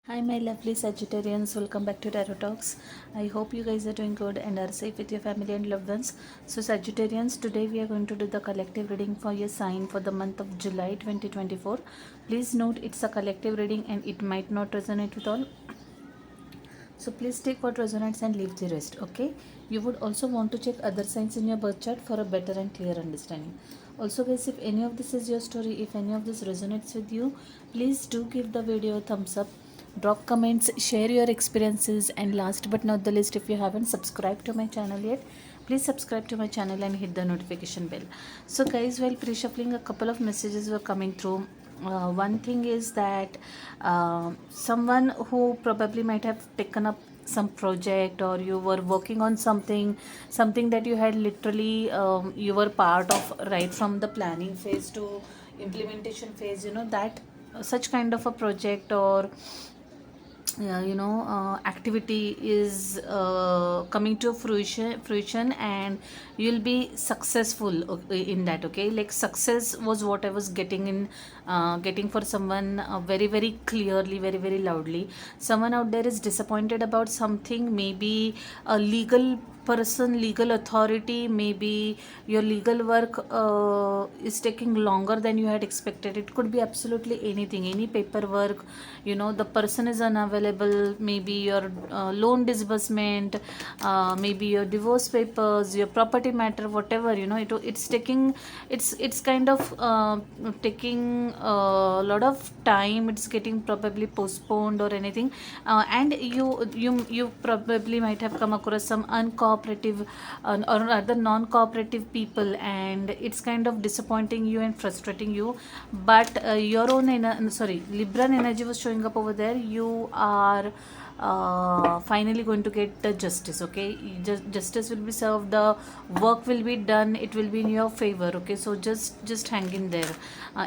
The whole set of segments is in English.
Hi, my lovely Sagittarians. Welcome back to Tarot Talks. I hope you guys are doing good and are safe with your family and loved ones. So, Sagittarians, today we are going to do the collective reading for your sign for the month of July 2024. Please note it's a collective reading and it might not resonate with all. So, please take what resonates and leave the rest. Okay. You would also want to check other signs in your birth chart for a better and clear understanding. Also, guys, if any of this is your story, if any of this resonates with you, please do give the video a thumbs up, drop comments, share your experiences, and last but not the least, if you haven't subscribed to my channel yet, please subscribe to my channel and hit the notification bell. So guys, while pre-shuffling, a couple of messages were coming through. One thing is that someone who probably might have taken up some project, or you were working on something that you had literally you were part of right from the planning phase to implementation phase, that such kind of a project or activity is coming to fruition, and you'll be successful in that. Okay, like success was what I was getting for someone, very very clearly, very very loudly. Someone out there is disappointed about something, maybe a legal person, legal authority, maybe your legal work is taking longer than you had expected. It could be absolutely anything, any paperwork, the person is unavailable, maybe your loan disbursement, maybe your divorce papers, your property matter, whatever, it's kind of taking a lot of time. It's getting probably postponed or anything, and you probably might have come across some uncooperative or other non-cooperative people, and it's kind of disappointing you and frustrating you. But your own Libran energy was showing up over there. You are finally going to get the justice. Okay, justice will be served, the work will be done, it will be in your favor. Okay, so just hang in there.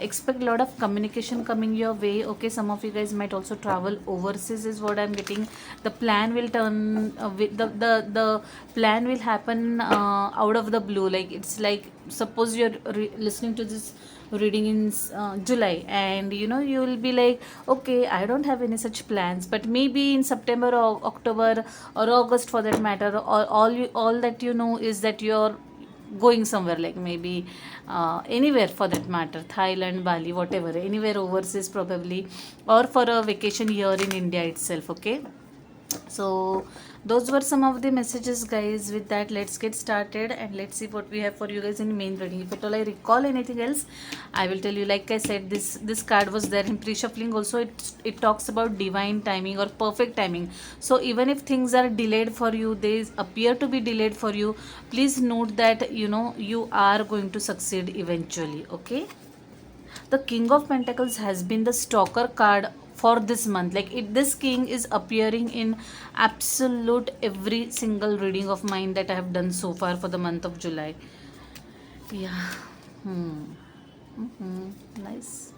Expect a lot of communication coming your way. Okay, some of you guys might also travel overseas is what I'm getting. The plan will turn with the plan will happen out of the blue. Like, it's like, suppose you're listening to this reading in July, and you will be like, okay, I don't have any such plans, but maybe in September or October or August for that matter, all that is that you're going somewhere, like maybe anywhere for that matter, Thailand, Bali, whatever, anywhere overseas probably, or for a vacation here in India itself. Okay, so those were some of the messages, guys. With that, let's get started and let's see what we have for you guys in main reading. If at all I recall anything else, I will tell you. Like I said, this card was there in pre-shuffling also. It talks about divine timing or perfect timing. So even if things are delayed for you, they appear to be delayed for you, please note that you are going to succeed eventually. Okay, the King of Pentacles has been the stalker card for this month. Like, this king is appearing in absolute every single reading of mine that I have done so far for the month of July. Yeah. Nice.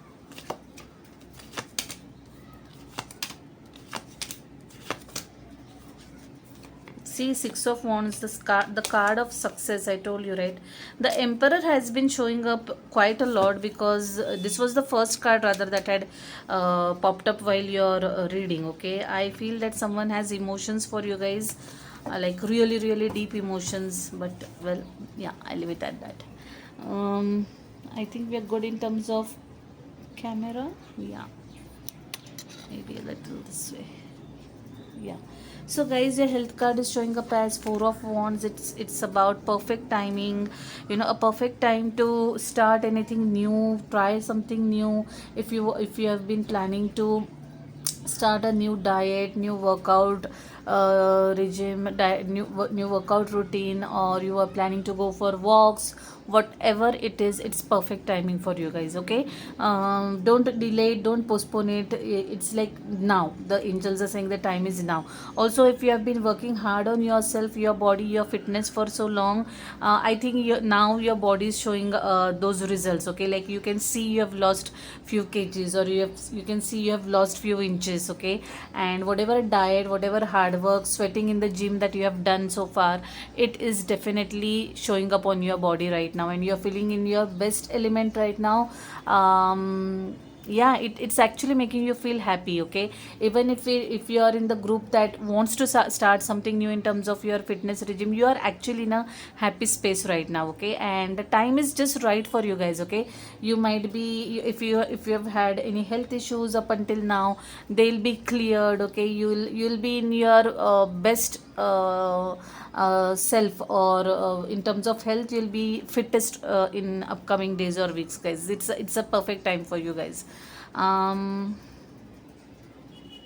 See, Six of Wands, the card of success. I told you, right? The Emperor has been showing up quite a lot, because this was the first card rather that had popped up while you're reading. Okay, I feel that someone has emotions for you guys, like really really deep emotions. But well, yeah, I leave it at that. I think we are good in terms of camera. Yeah, maybe a little this way. Yeah, so guys, your health card is showing up as Four of Wands. It's about perfect timing, a perfect time to start anything new, try something new. If you have been planning to start a new diet, new workout regime, new workout routine, or you are planning to go for walks, whatever it is, it's perfect timing for you guys. Okay, don't delay it, don't postpone it. It's like now the angels are saying the time is now. Also, if you have been working hard on yourself, your body, your fitness for so long, I think now your body is showing those results. Okay, like you can see you have lost few kgs, or you can see you have lost few inches. Okay, and whatever diet, whatever hard work, sweating in the gym that you have done so far, it is definitely showing up on your body right now, and you're feeling in your best element right now. yeah, it's actually making you feel happy, okay? Even if you are in the group that wants to start something new in terms of your fitness regime, you are actually in a happy space right now, okay? And the time is just right for you guys, okay? You might be, if you have had any health issues up until now, they'll be cleared, okay? You'll be in your best self, or in terms of health, you'll be fittest in upcoming days or weeks, guys. It's a perfect time for you guys. um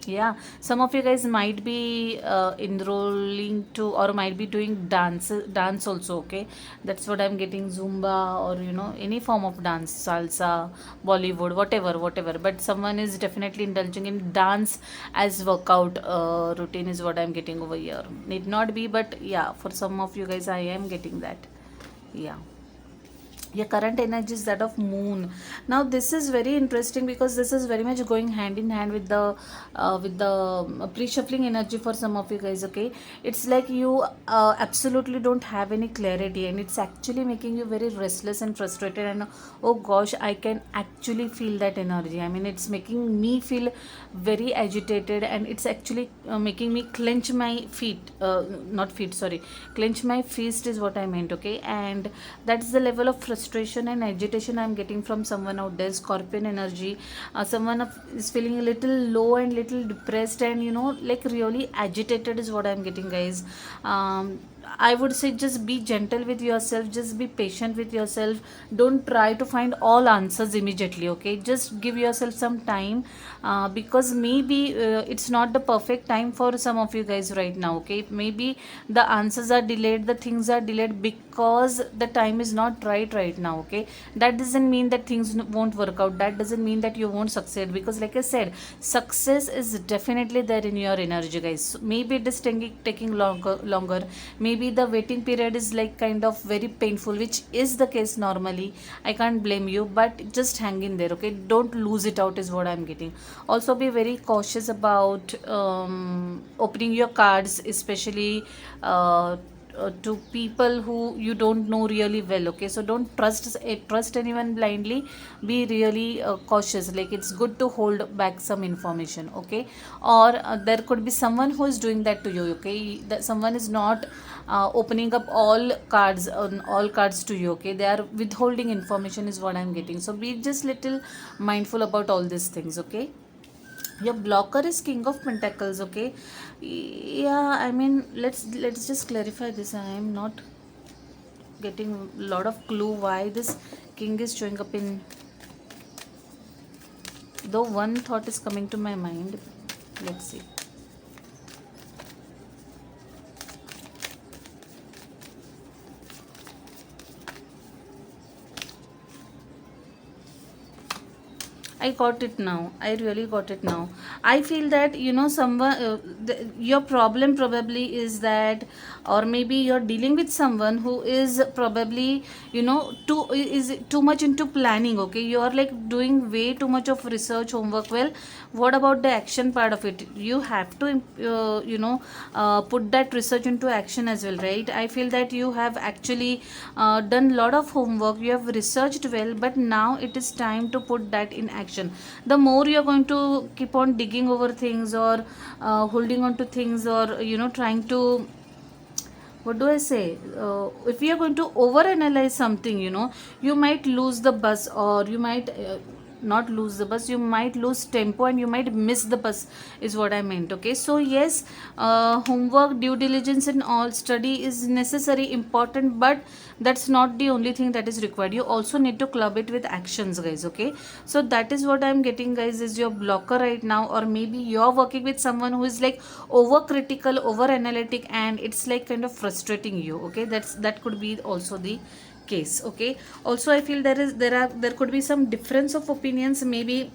yeah, some of you guys might be enrolling to, or might be doing dance also, okay? That's what I'm getting. Zumba, or any form of dance, salsa, Bollywood, whatever, but someone is definitely indulging in dance as workout routine, is what I'm getting over here. Need not be, but yeah, for some of you guys I am getting that. Yeah, your current energy is that of moon. Now this is very interesting, because this is very much going hand in hand with the pre-shuffling energy for some of you guys, okay? It's like you absolutely don't have any clarity, and it's actually making you very restless and frustrated, and oh gosh, I can actually feel that energy. I mean, it's making me feel very agitated, and it's actually making me clench my feet, not feet, sorry, clench my fist is what I meant, okay? And that's the level of frustration and agitation I'm getting from someone out there. Scorpion energy, someone is feeling a little low and little depressed, and like really agitated is what I'm getting, guys. I would say just be gentle with yourself, just be patient with yourself. Don't try to find all answers immediately, okay? Just give yourself some time, because maybe it's not the perfect time for some of you guys right now, okay? Maybe the answers are delayed, the things are delayed because the time is not right now, okay? That doesn't mean that things won't work out. That doesn't mean that you won't succeed, because like I said, success is definitely there in your energy, guys. So maybe it is taking longer. Maybe the waiting period is like kind of very painful, which is the case normally. I can't blame you, but just hang in there, okay? Don't lose it out is what I'm getting. Also be very cautious about opening your cards, especially to people who you don't know really well, okay? So don't trust anyone blindly. Be really cautious. Like, it's good to hold back some information, okay? Or there could be someone who is doing that to you, okay? That someone is not opening up all cards to you, okay? They are withholding information is what I'm getting. So be just little mindful about all these things, okay? Your blocker is King of Pentacles, okay? Yeah, I mean, let's just clarify this. I am not getting a lot of clue why this king is showing up in, though one thought is coming to my mind. Let's see. I got it now. I really got it now. I feel that someone, your problem probably is that, or maybe you're dealing with someone who is probably too much into planning. Okay, you are like doing way too much of research homework. Well, what about the action part of it? You have to put that research into action as well, right? I feel that you have actually done a lot of homework. You have researched well, but now it is time to put that in action. The more you're going to keep on digging over things, or holding on to things, or trying to, what do I say? If you are going to overanalyze something, you might lose the bus, or you might not lose the bus, you might lose tempo, and you might miss the bus, is what I meant, okay? So, yes, homework, due diligence, and all study is necessary, important, but that's not the only thing that is required. You also need to club it with actions, guys, okay? So that is what I'm getting, guys, is your blocker right now. Or maybe you're working with someone who is like over critical, over analytic, and it's like kind of frustrating you, okay? That could be also the case, okay? Also, I feel there could be some difference of opinions, maybe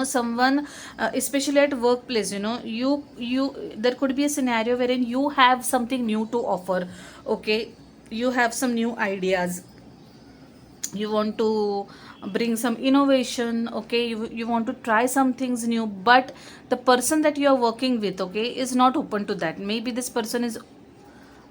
someone, especially at workplace, you there could be a scenario wherein you have something new to offer, okay? You have some new ideas, you want to bring some innovation, okay? You want to try some things new, but the person that you are working with, okay, is not open to that. Maybe this person is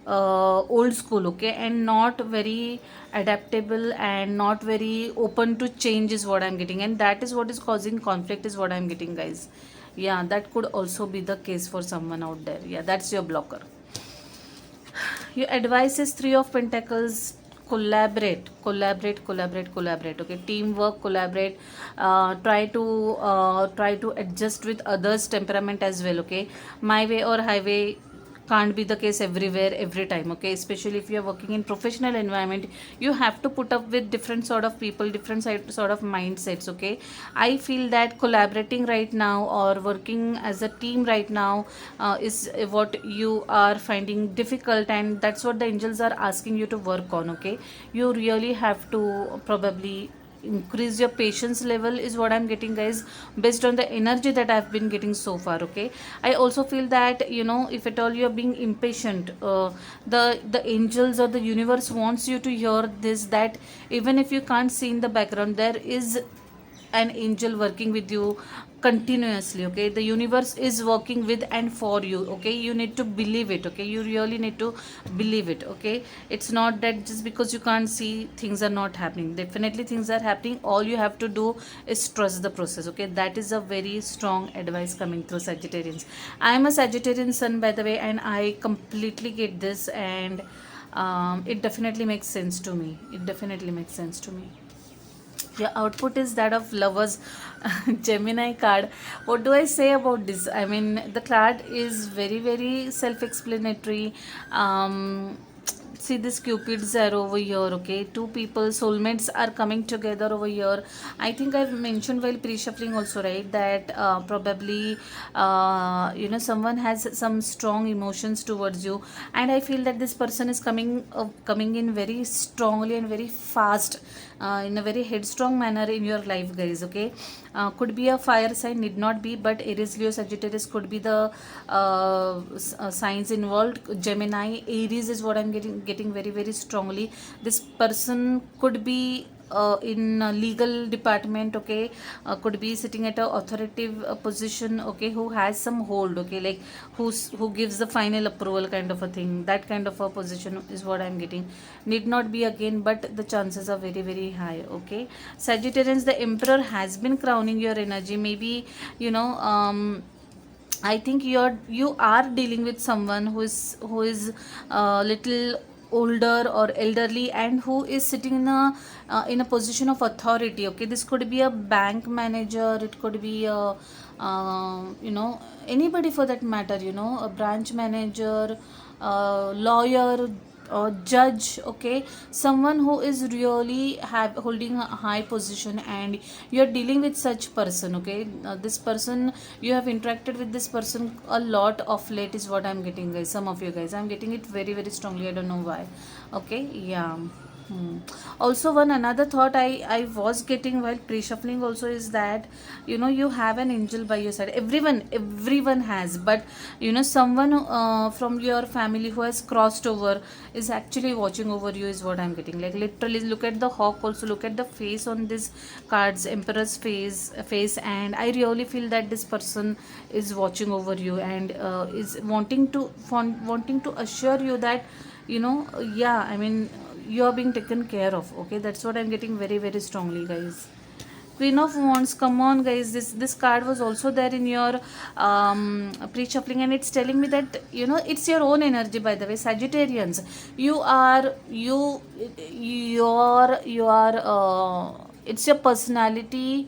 old school, okay, and not very adaptable and not very open to change is what I'm getting, and that is what is causing conflict is what I'm getting, guys. Yeah, that could also be the case for someone out there. Yeah, that's your blocker. Your advice is Three of Pentacles. Collaborate, collaborate, collaborate, collaborate. Okay, teamwork, collaborate. Try to adjust with others' temperament as well. Okay, my way or highway can't be the case everywhere every time. Okay, especially if you are working in professional environment, you have to put up with different sort of people, different sort of mindsets. Okay, I feel that collaborating right now or working as a team right now is what you are finding difficult, and that's what the angels are asking you to work on. Okay, you really have to probably increase your patience level is what I'm getting, guys, based on the energy that I've been getting so far. Okay, I also feel that, if at all you're being impatient, the angels or the universe wants you to hear this, that even if you can't see in the background, there is an angel working with you continuously. Okay, the universe is working with and for you. Okay, you need to believe it. Okay, you really need to believe it. Okay, it's not that just because you can't see, things are not happening. Definitely things are happening. All you have to do is trust the process. Okay, that is a very strong advice coming through, Sagittarians. I am a Sagittarian sun, by the way, and I completely get this, and it definitely makes sense to me. It definitely makes sense to me. Your output is that of lovers. Gemini card. What do I say about this? I mean, the card is very very self-explanatory. See this cupid's arrow over here. Okay, two people, soulmates are coming together over here. I think I've mentioned while pre-shuffling also, right, that probably someone has some strong emotions towards you, and I feel that this person is coming in very strongly and very fast, in a very headstrong manner in your life, guys. Okay, could be a fire sign, need not be, but Aries, Leo, Sagittarius could be the signs involved. Gemini, Aries is what I'm getting very very strongly. This person could be in a legal department. Okay, could be sitting at a authoritative position. Okay, who has some hold. Okay, like who gives the final approval kind of a thing. That kind of a position is what I'm getting. Need not be again, but the chances are very very high. Okay, Sagittarians, the Emperor has been crowning your energy. Maybe, I think you are dealing with someone who is little older or elderly, and who is sitting in a position of authority. Okay, this could be a bank manager, it could be a anybody for that matter, a branch manager, lawyer, judge. Okay, someone who is really holding a high position, and you're dealing with such person. Okay, this person, you have interacted with this person a lot of late is what I'm getting, guys. Some of you guys, I'm getting it very very strongly. I don't know why. Okay, yeah. Also, one another thought I was getting while pre-shuffling also is that, you have an angel by your side. Everyone has, but someone from your family who has crossed over is actually watching over you is what I'm getting. Like literally, look at the hawk. Also, look at the face on this cards, Emperor's face, and I really feel that this person is watching over you, and is wanting to assure you that, yeah, I mean, you are being taken care of. Okay, that's what I'm getting very very strongly, guys. Queen of Wands, come on, guys. This card was also there in your pre-shuffling, and it's telling me that, it's your own energy, by the way, Sagittarians. It's your personality.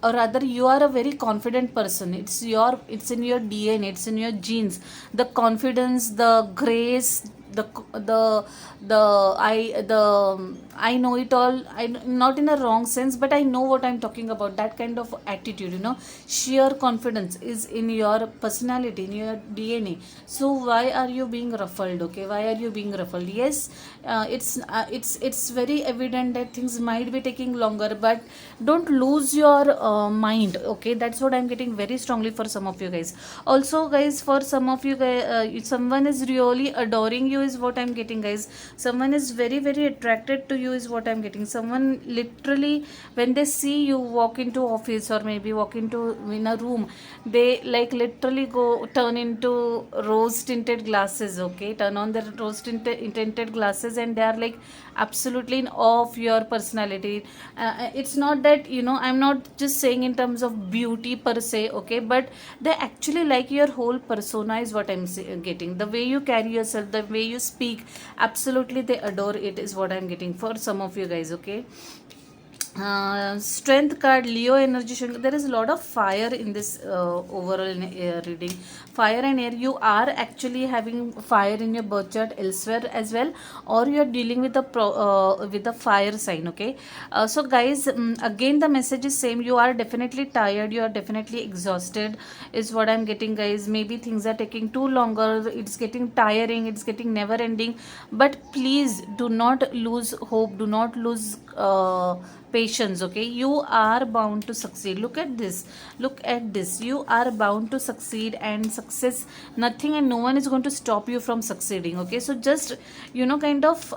Or rather, you are a very confident person. It's in your DNA, it's in your genes. The confidence, the grace, the I know it all. I not in a wrong sense, but I know what I'm talking about. That kind of attitude, sheer confidence is in your personality, in your DNA. So why are you being ruffled? Okay, why are you being ruffled? Yes, it's very evident that things might be taking longer, but don't lose your mind. Okay, that's what I'm getting very strongly for some of you guys. Also, guys, for some of you guys, someone is really adoring you you is what I'm getting, guys. Someone is very very attracted to you is what I'm getting. Someone literally, when they see you walk into office or maybe walk into in a room, they like literally go turn into rose tinted glasses, okay, turn on their rose tinted glasses, and they are like absolutely in awe of your personality. It's not that, you know, I'm not just saying in terms of beauty per se, okay, but they actually like your whole persona is what I'm getting. The way you carry yourself, the way you speak, absolutely they adore it is what I'm getting for some of you guys, okay. Strength card, Leo energy showing. There is a lot of fire in this overall reading. Fire and air. You are actually having fire in your birth chart elsewhere as well, or you are dealing with with the fire sign. Okay. So guys, again the message is same. You are definitely tired. You are definitely exhausted. Is what I'm getting, guys. Maybe things are taking too longer. It's getting tiring. It's getting never ending. But please do not lose hope. Do not lose. Patience, okay. You are bound to succeed. Look at this, look at this. You are bound to succeed, and success, nothing and no one is going to stop you from succeeding, okay. So just, you know, kind of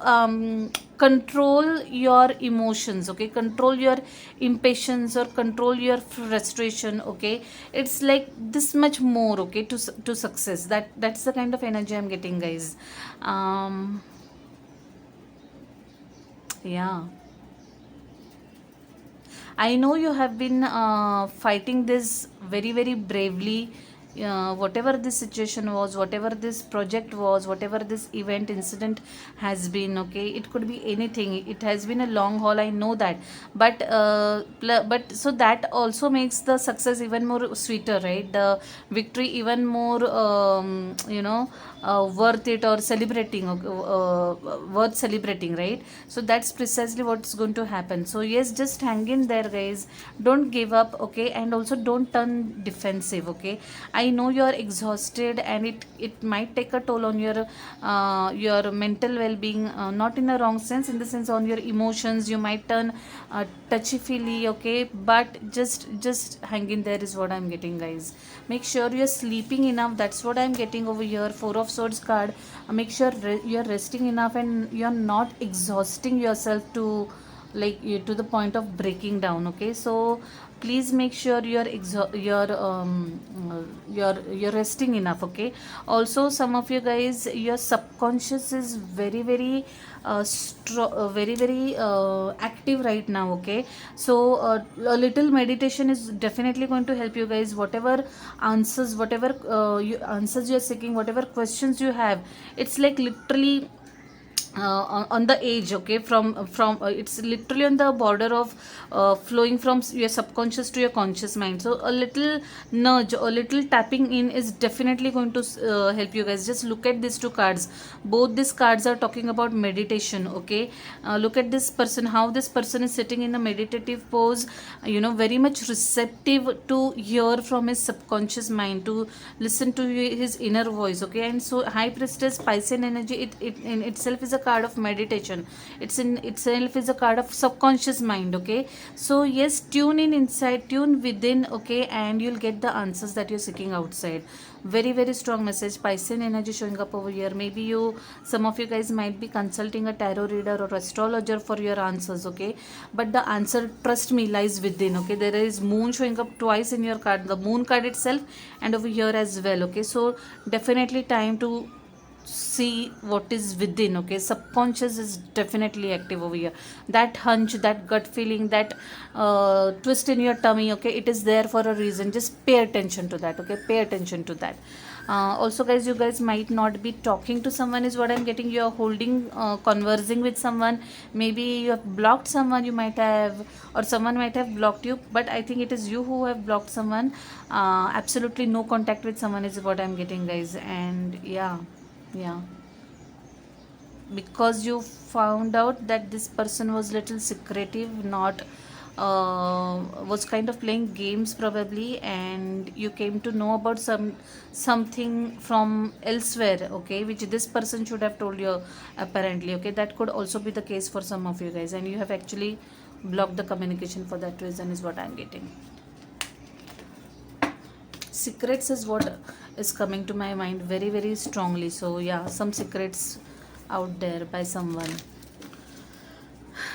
control your emotions, okay, control your impatience or control your frustration, okay. It's like this much more, okay, to success. That's the kind of energy I'm getting, guys. Yeah, I know you have been fighting this very, very bravely. Whatever this situation was, whatever this project was, whatever this event incident has been, okay, it could be anything. It has been a long haul, I know that, but but so that also makes the success even more sweeter, right? The victory even more, worth it or celebrating, worth celebrating, right? So that's precisely what's going to happen. So yes, just hang in there, guys. Don't give up, okay, and also don't turn defensive, okay. I know you're exhausted, and it might take a toll on your mental well-being, not in a wrong sense, in the sense on your emotions. You might turn touchy feely, okay, but just hang in there is what I'm getting, guys. Make sure you're sleeping enough. That's what I'm getting over here. Four of Swords card. Make sure you're resting enough and you're not exhausting yourself to like to the point of breaking down, okay. So please make sure you're resting enough, okay. Also, some of you guys, your subconscious is very very very very active right now, okay. So a little meditation is definitely going to help you guys. Whatever answers, whatever answers you're seeking, whatever questions you have, it's like literally on the edge, okay, from it's literally on the border of flowing from your subconscious to your conscious mind. So a little nudge, a little tapping in is definitely going to help you guys. Just look at these two cards. Both these cards are talking about meditation, okay. Look at this person, how this person is sitting in a meditative pose, you know, very much receptive to hear from his subconscious mind, to listen to his inner voice, okay. And so High Priestess, Piscean energy, it in itself is a card of meditation. It's in itself is a card of subconscious mind, okay. So yes, tune in inside, tune within, okay, and you'll get the answers that you're seeking outside. Very very strong message. Piscean energy showing up over here. Maybe some of you guys might be consulting a tarot reader or astrologer for your answers, okay, but the answer, trust me, lies within, okay. There is moon showing up twice in your card, the moon card itself and over here as well, okay. So definitely time to see what is within, okay. Subconscious is definitely active over here. That hunch, that gut feeling, that twist in your tummy, okay, it is there for a reason. Just pay attention to that, okay, pay attention to that. Also guys, you guys might not be talking to someone is what I'm getting. You're holding conversing with someone. Maybe you have blocked someone, you might have, or someone might have blocked you, but I think it is you who have blocked someone. Absolutely no contact with someone is what I'm getting, guys. And yeah, because you found out that this person was little secretive, not was kind of playing games probably, and you came to know about something from elsewhere, okay, which this person should have told you apparently, okay. That could also be the case for some of you guys, and you have actually blocked the communication for that reason is what I'm getting. Secrets is what is coming to my mind very very strongly. So yeah, some secrets out there by someone.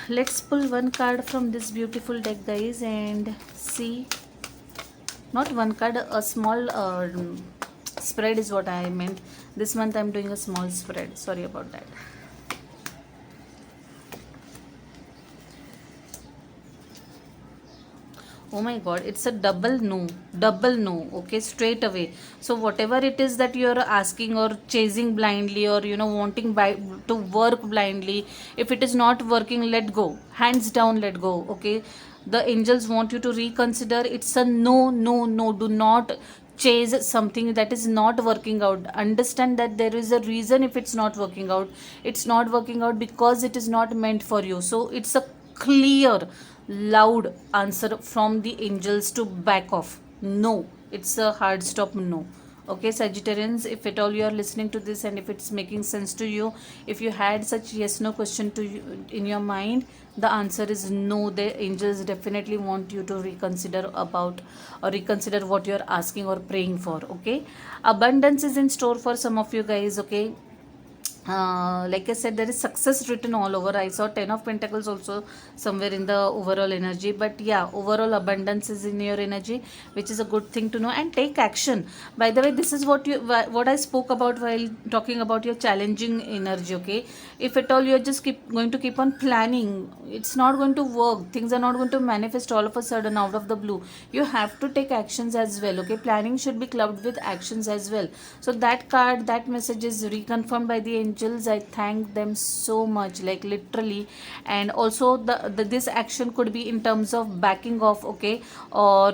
Let's pull one card from this beautiful deck, guys, and see. Not one card, a small spread is what I meant. This month I'm doing a small spread. Sorry about that. Oh my god, it's a double no, okay, straight away. So whatever it is that you're asking or chasing blindly, or wanting to work blindly, if it is not working, let go, hands down, let go, okay. The angels want you to reconsider. It's a no, no, no. Do not chase something that is not working out. Understand that there is a reason. If it's not working out, it's not working out because it is not meant for you. So it's a clear, loud answer from the angels to back off. No, it's a hard stop, no. Okay, Sagittarians, if at all you are listening to this and if it's making sense to you, if you had such yes no question to you in your mind, the answer is no. The angels definitely want you to reconsider about, or reconsider what you're asking or praying for. Okay, abundance is in store for some of you guys. Okay, like I said, there is success written all over. I saw 10 of Pentacles also somewhere in the overall energy. But yeah, overall abundance is in your energy, which is a good thing to know. And take action. By the way, this is what I spoke about while talking about your challenging energy. Okay, if at all you're just going to keep on planning, it's not going to work. Things are not going to manifest all of a sudden out of the blue. You have to take actions as well. Okay, planning should be clubbed with actions as well. So that card, that message is reconfirmed by the angels. I thank them so much, like literally. And also this action could be in terms of backing off, okay, or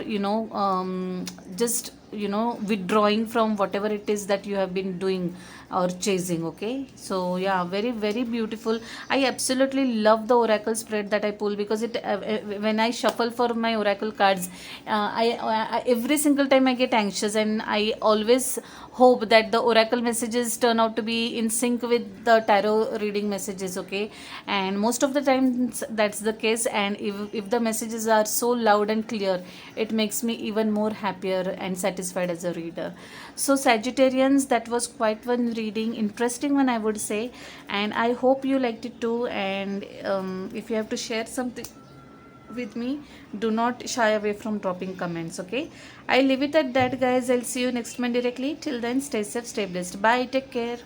just withdrawing from whatever it is that you have been doing or chasing. Okay, so yeah, very very beautiful. I absolutely love the oracle spread that I pull, because it when I shuffle for my oracle cards, every single time I get anxious, and I always hope that the oracle messages turn out to be in sync with the tarot reading messages. Okay, and most of the time that's the case. And if the messages are so loud and clear, it makes me even more happier and satisfied as a reader. So Sagittarians, that was quite one reading, interesting one I would say, and I hope you liked it too. And if you have to share something with me, do not shy away from dropping comments. Okay, I leave it at that, guys. I'll see you next month directly. Till then, stay safe, stay blessed. Bye, take care.